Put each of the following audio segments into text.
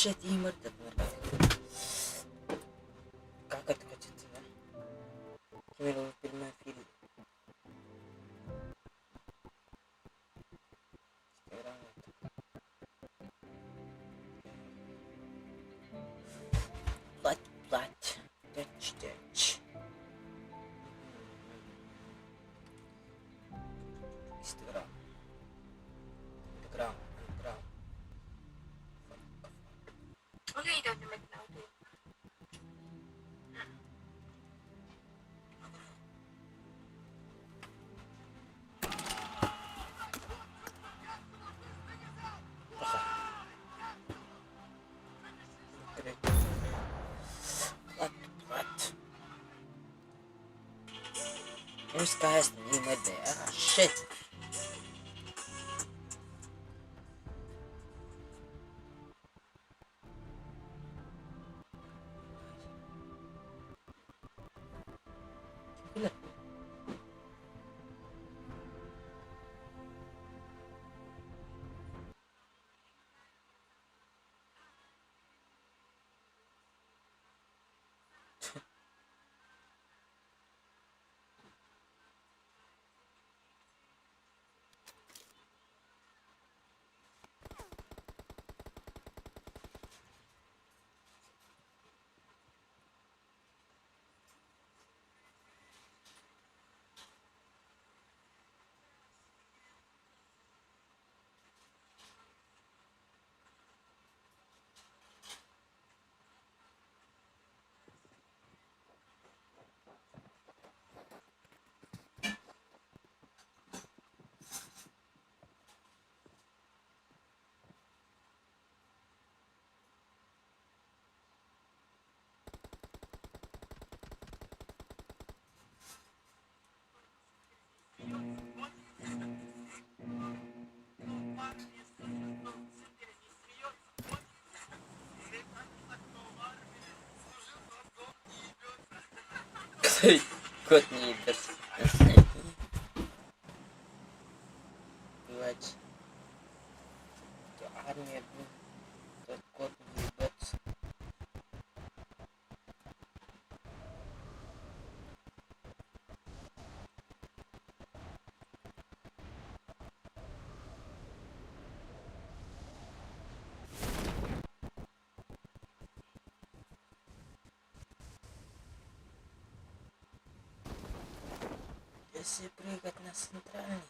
shit, iimõrtad mõrgad. Kakad katsetasid või? Meil on filmi film. Plat. Dutch. Instagram. Oke, itu aja mereka tahu. Plat. This guy has the name right there. Ah, shit. Gila. Кот не идет. Блять. Армия, блин. Тот кот не ебется. Если прыгать на центральный,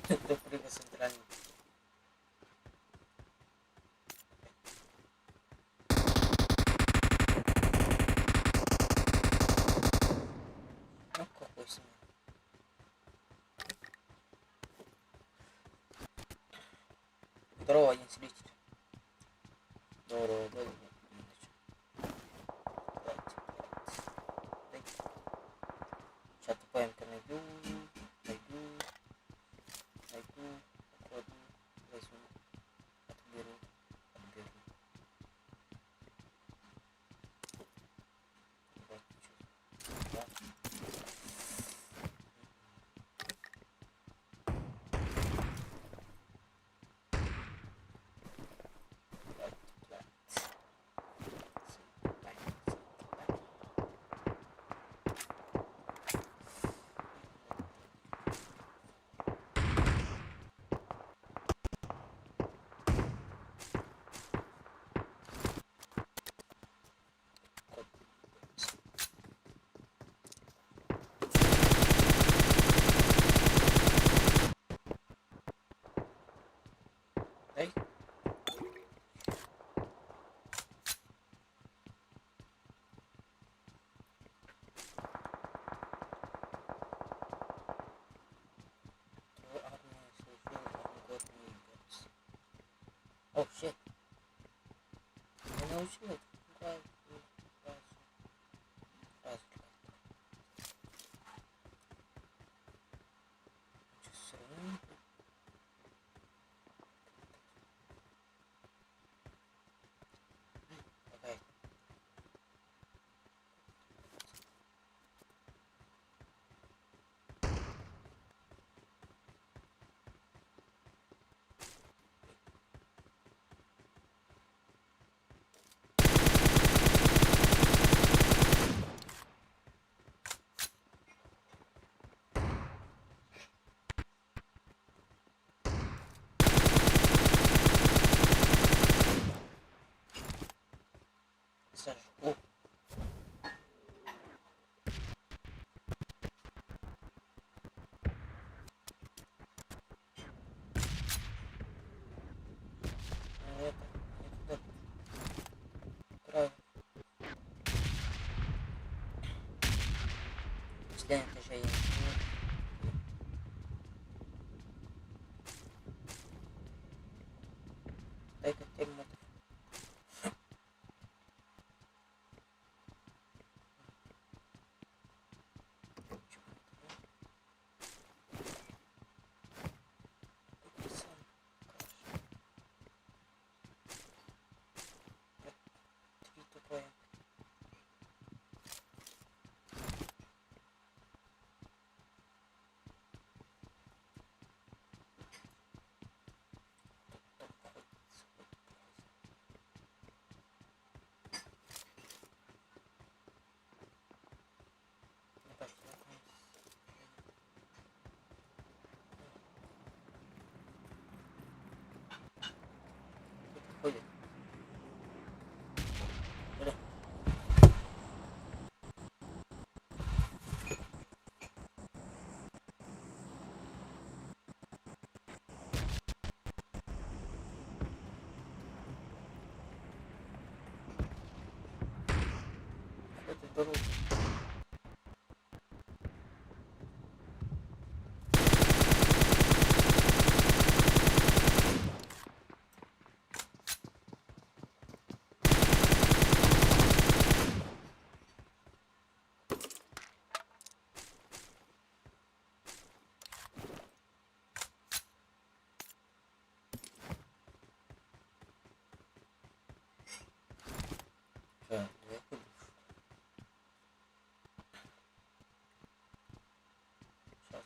то прыгай центральный. Ну какой смех. Здорово, один целитель. Здорово, блин. Сейчас ТПМ-ка найду, покладу, возьму, отберу. Да. Эй. Oh shit. Я научил это. mensagem. Oh. Это правильно. Если это же я не знаю. Дай-ка тему. Ходит. Бля. Это дорога. Да, я ходил. Сейчас.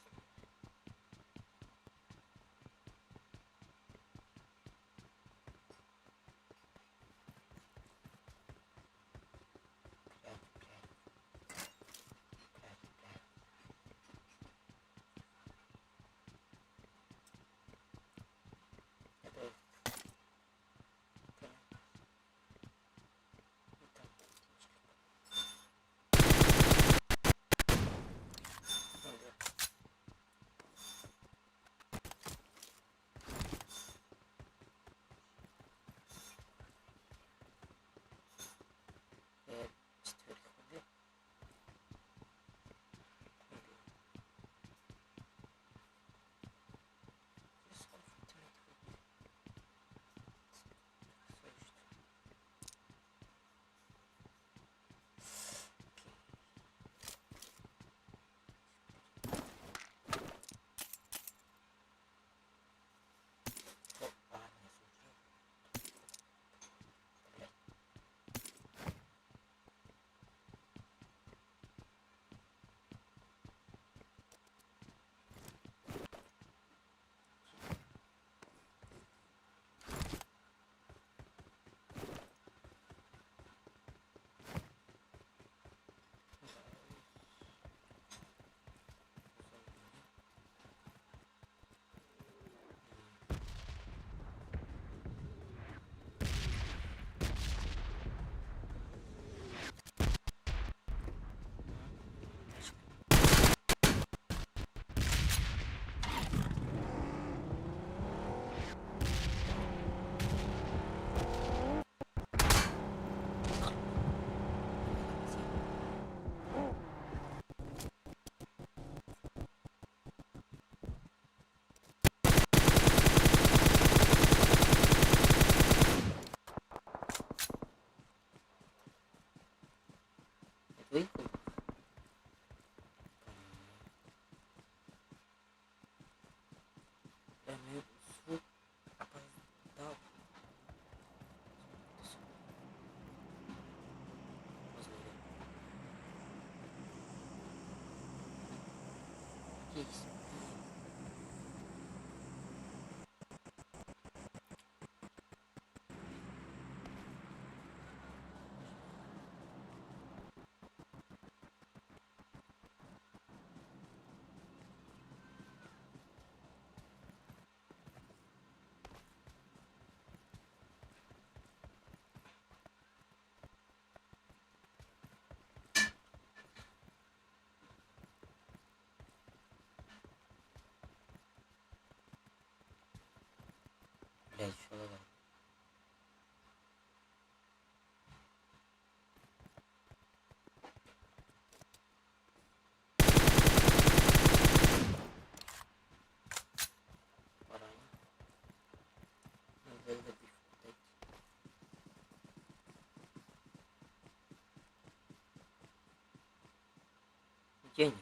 Это выехал. Да, ну звук опоздал. Есть. Где они?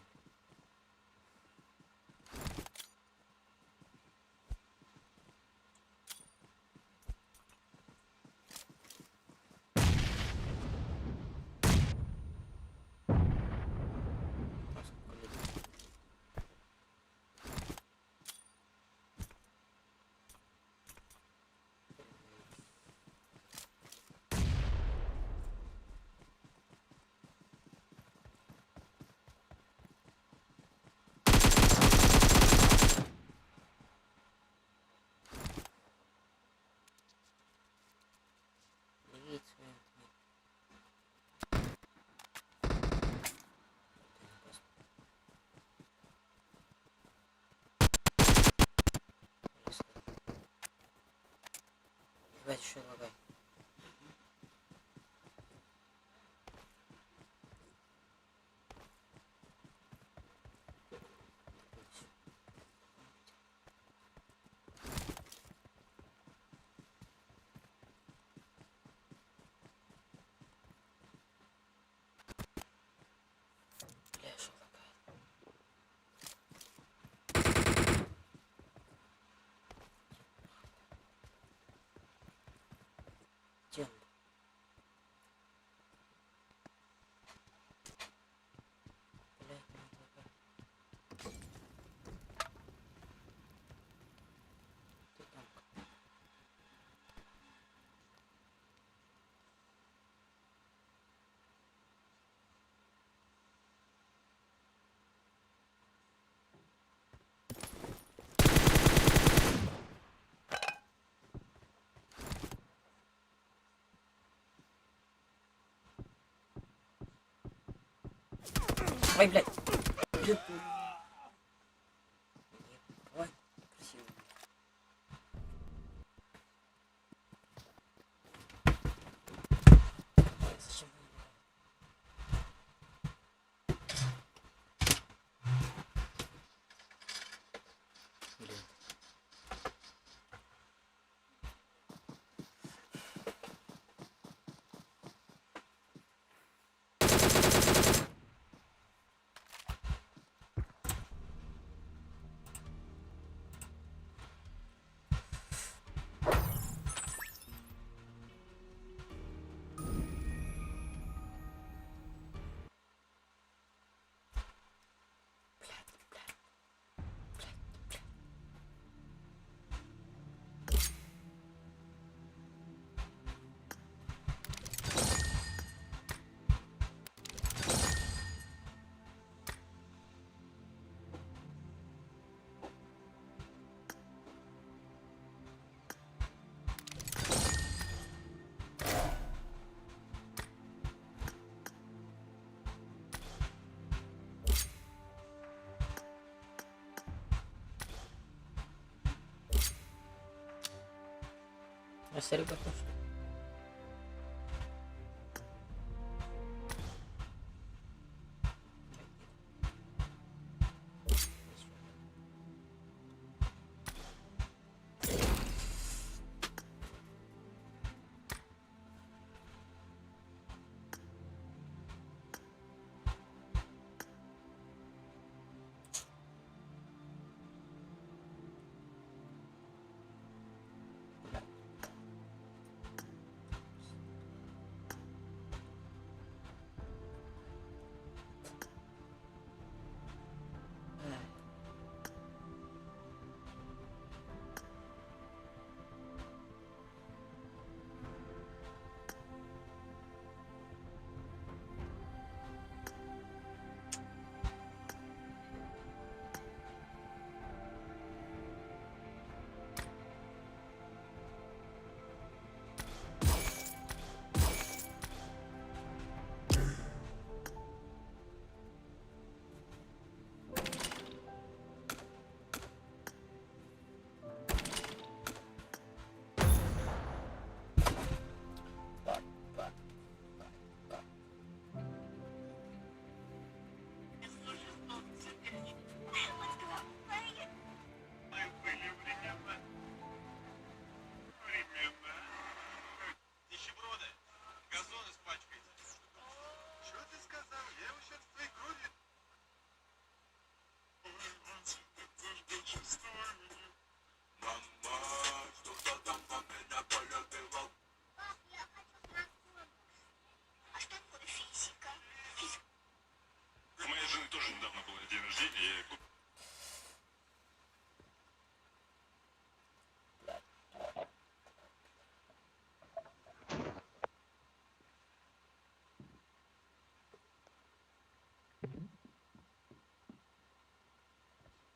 Ебать, еще лагай. Бля, еще лагает. Где он? Блядь, не лагает. Ты там. Ой, блядь. Ой, красиво. Зачем? Блин. А серый готов?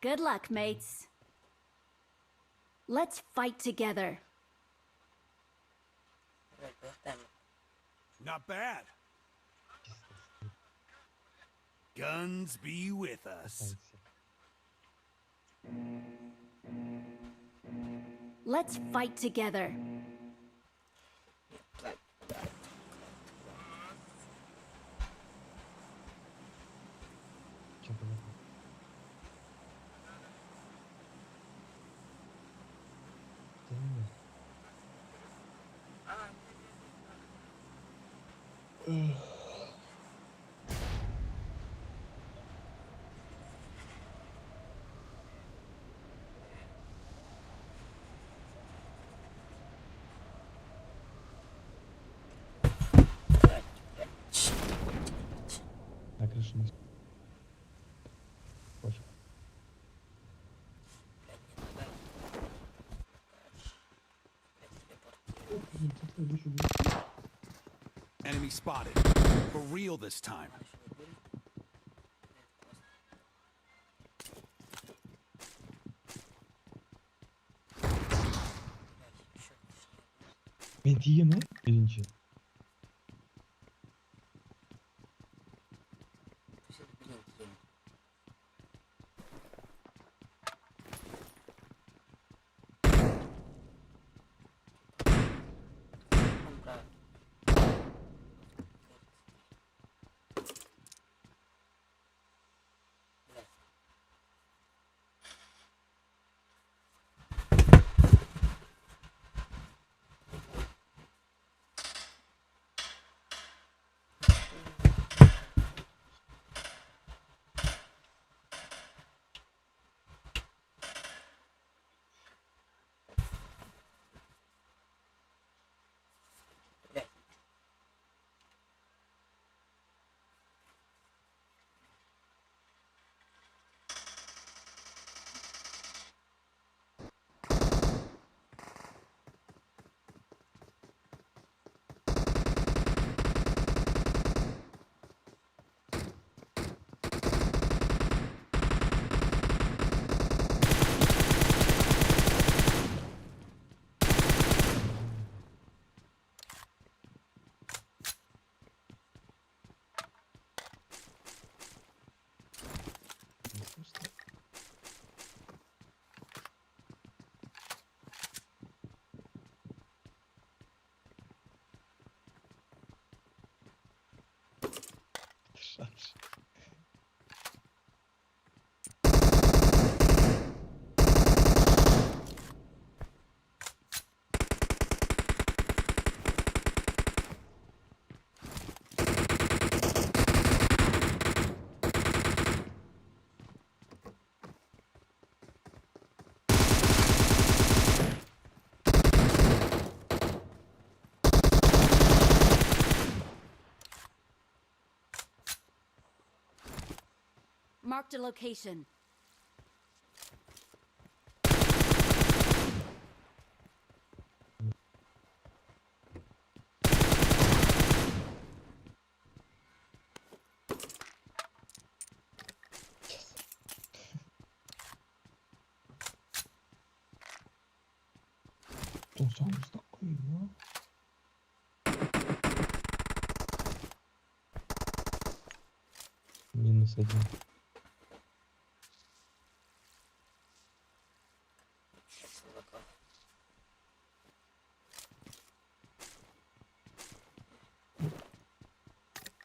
Good luck, mates. Let's fight together. Evet, dörtten mi? Not bad. Guns be with us. Let's fight together. Bak. На крыше не пофиг. Enemy spotted. For real this time. Hediye mi? Birinci. Şarj. Marked a location. Donsanımızda koyayım ya. Minus 1. Bakalım.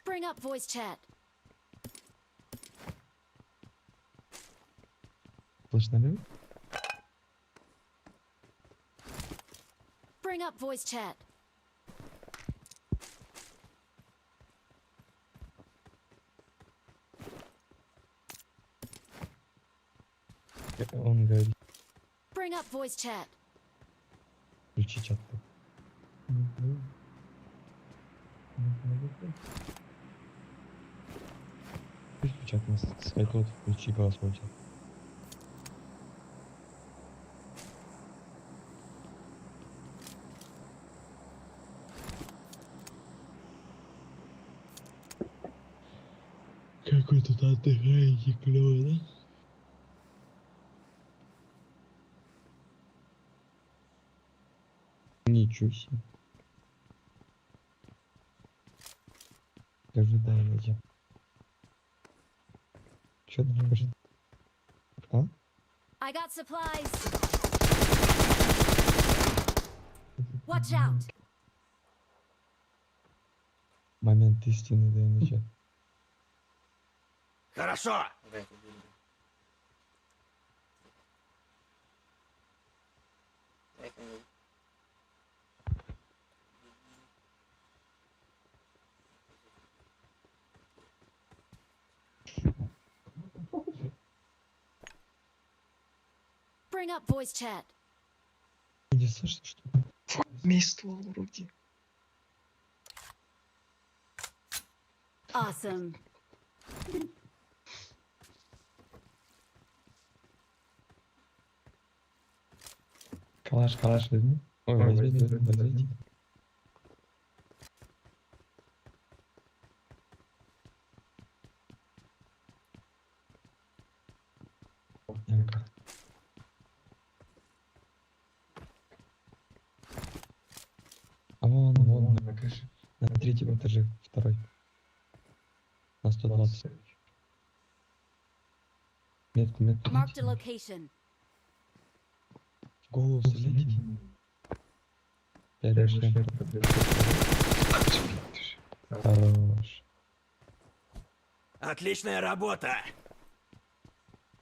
Bring up voice chat. Flash nereye? Bring up voice chat. On geldi. Bring up voice chat. 3 hiç attı. Пусть чат нас скайпот, включи голосовой чат. Какой тут отдыхаете, клёво, да? Ничего себе. Ожидаете. Чё ты говоришь? А? I got supplies. Watch out. Момент истины, дай начать. Хорошо! Блядь, убили. Дай-ка мне. Bring up voice chat. Ты не слышишь, что ли? Имей ствол в руки. Awesome. Калаш возьми. Ой, возьми. Янка. А вон, на крыше. На третьем этаже, второй. На 120. Метку. Marked a location. В голову стреляйте. Шлем. Хорош. Отличная работа!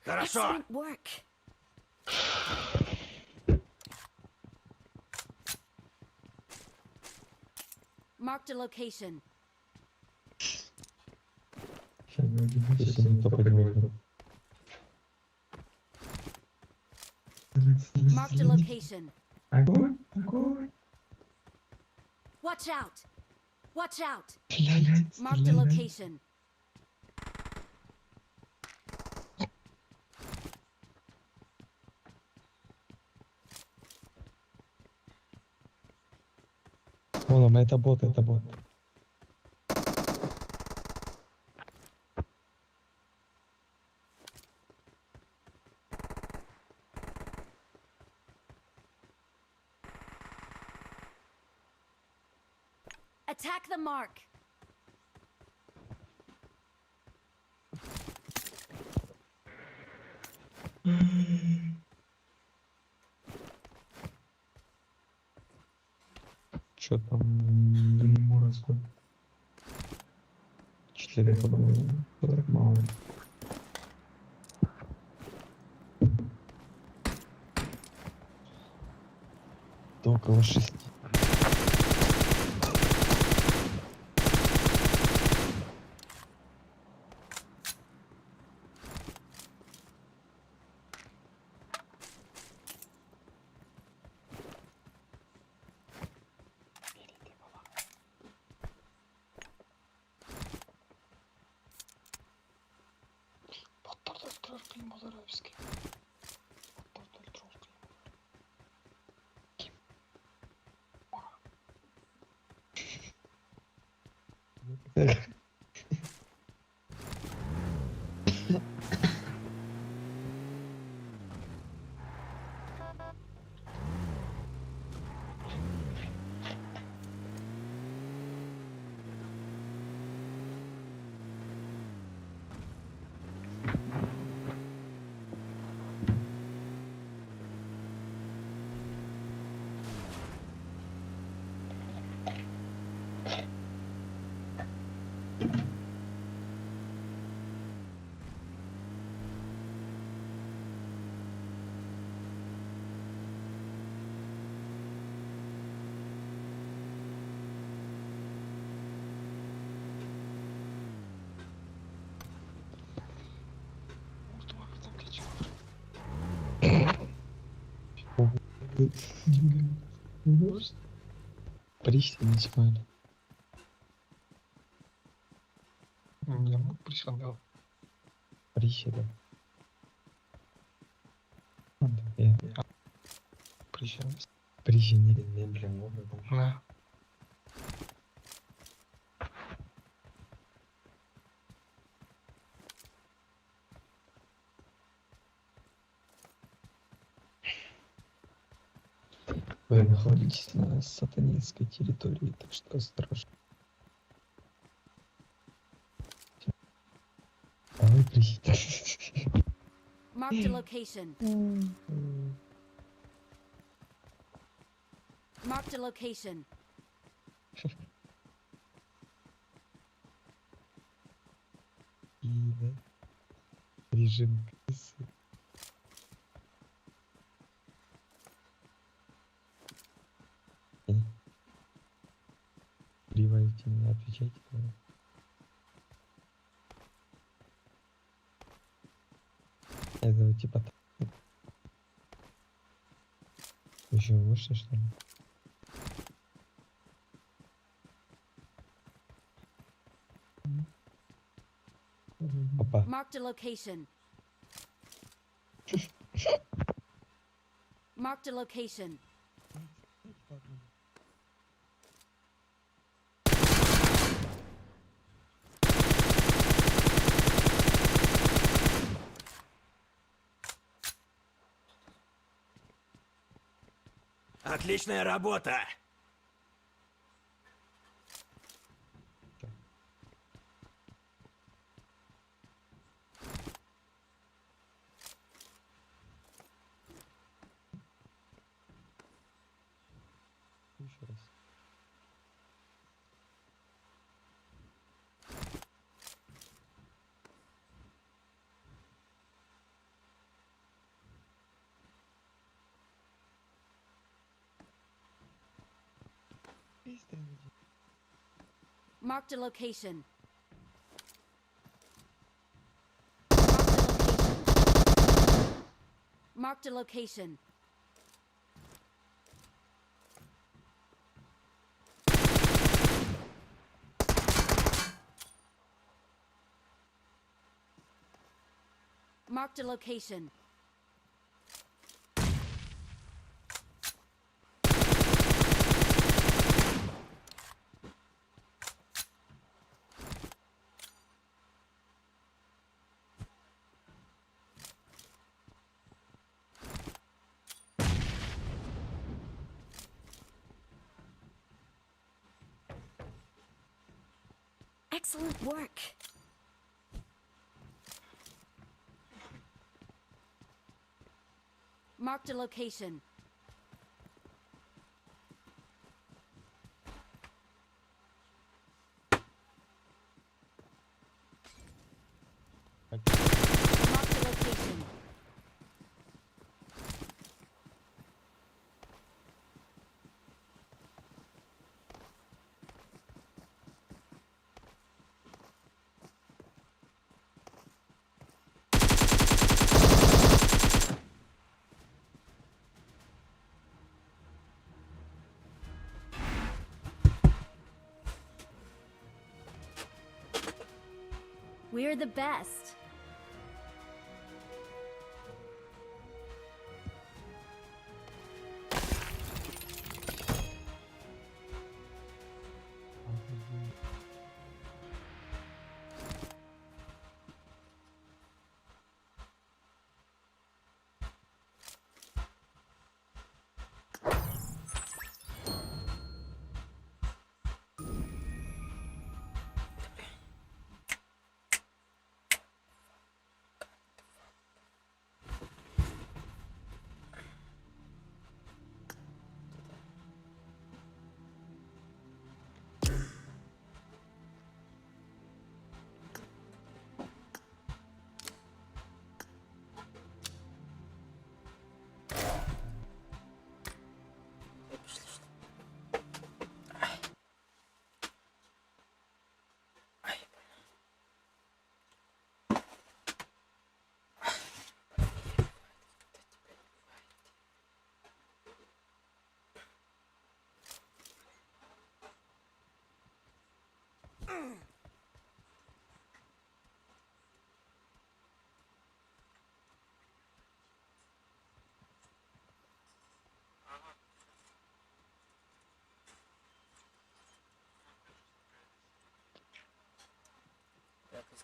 Хорошо! Excellent work. Marked a location. Если не топать выйду. Marked a location. Огонь. Watch out. Watch out. Стреляй. Marked a location. Вон, это бот. Attack the mark. Чё там? Муромской. 4 по-моему. Так мало. Да около 6. Присягал. Приседа. Я прищемся. Прищемили. Медленно. Да. Вы находитесь на сатанинской территории, так что осторожно. А вы присядьте. Marked a location. Marked a location. И, да, режим крысы. Перебиваете меня, отвечайте. Давай. Это типа так. Вы еще выше, что ли? Опа. Marked a location. Marked a location. Отличная работа! Еще раз. Marked a location. Marked a location. Marked a location. Excellent work. Marked a location. Marked a location. We're the best. Я пошли, что ли? Ай,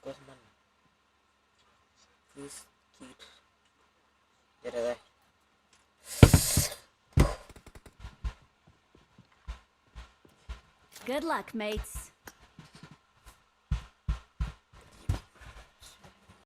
Kosman. Please keep. There. Good luck, mates.